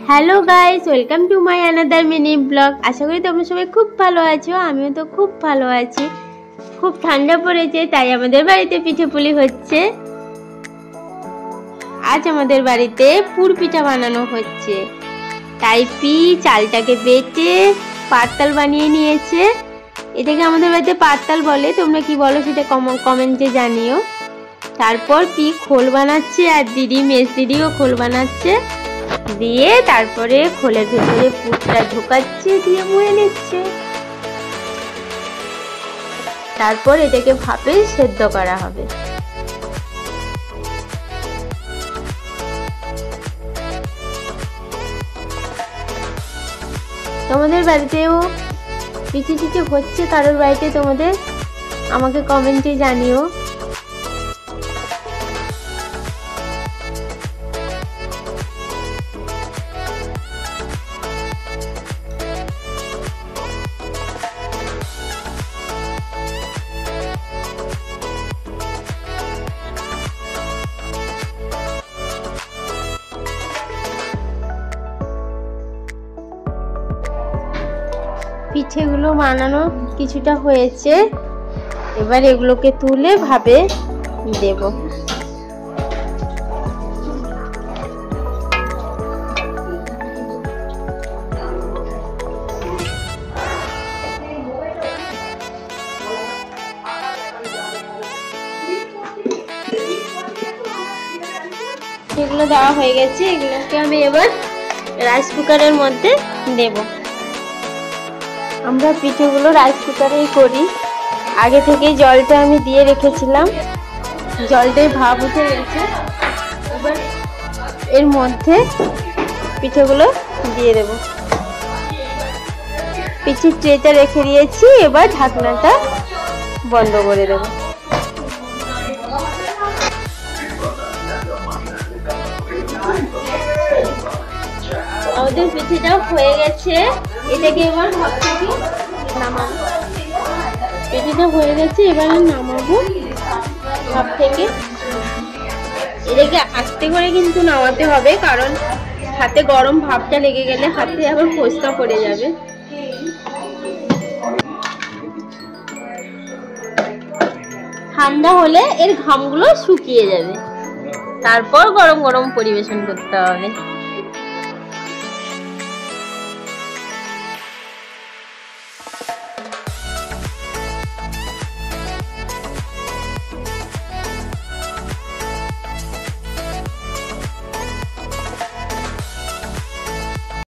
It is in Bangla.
Hello guys, welcome to my another mini blog. আশা করি তোমরা সবাই খুব ভালো আছো। আমিও তো খুব ভালো আছি। খুব ঠান্ডা পড়েছে, তাই আমাদের বাড়িতে পিঠেপুলি হচ্ছে। আজ আমাদের বাড়িতে পুর পিঠা বানানো হচ্ছে। তাই চালটাকে বেটে পাতাল বানিয়ে নিয়েছে। এটাকে আমাদের বাড়িতে পাতাল বলে, তোমরা কি বলো সেটা কমেন্টে জানিও। তারপর খোল বানাচ্ছে, আর মেজ দিদিও খোল বানাচ্ছে। দিয়ে তারপরে খোলের ভেতরে পুরটা ঢোকাচ্ছে, দিয়ে মুড়ে নিচ্ছে। তারপর এটাকে ভাপে সেদ্ধ করা হবে। তোমাদের বাড়িতেও পিঠে হচ্ছে কারোর বাড়িতে, তোমাদের আমাকে কমেন্টে জানিও। পিঠেগুলো বানানো কিছুটা হয়েছে, এবার এগুলোকে তুলে ভাপে দেব। এগুলো দেওয়া হয়ে গেছে, এগুলোকে আমি এবার রাইস কুকারের মধ্যে দেব। আমরা পিঠেগুলো রাইস কুকারেই করি। আগে থেকে জলটা আমি দিয়ে রেখেছিলাম, জলটাই ভাপ উঠে গেছে। এবার এর মধ্যে পিঠেগুলো দিয়ে দেব। পিঠের ট্রেটা রেখে দিয়েছি, এবার ঢাকনাটা বন্ধ করে দেব। আমাদের পিঠেটা হয়ে গেছে, এটাকে এবার ভাপ থেকে নামাবো। পিঠেটা হয়ে গেছে, এবার নামাবো ভাপ থেকে। এটাকে আস্তে করে কিন্তু নামাতে হবে, কারণ হাতে গরম ভাপটা লেগে গেলে হাতে আবার ফোসকা পড়ে যাবে। ঠান্ডা হলে এর ঘামগুলো শুকিয়ে যাবে, তারপর গরম গরম পরিবেশন করতে হবে।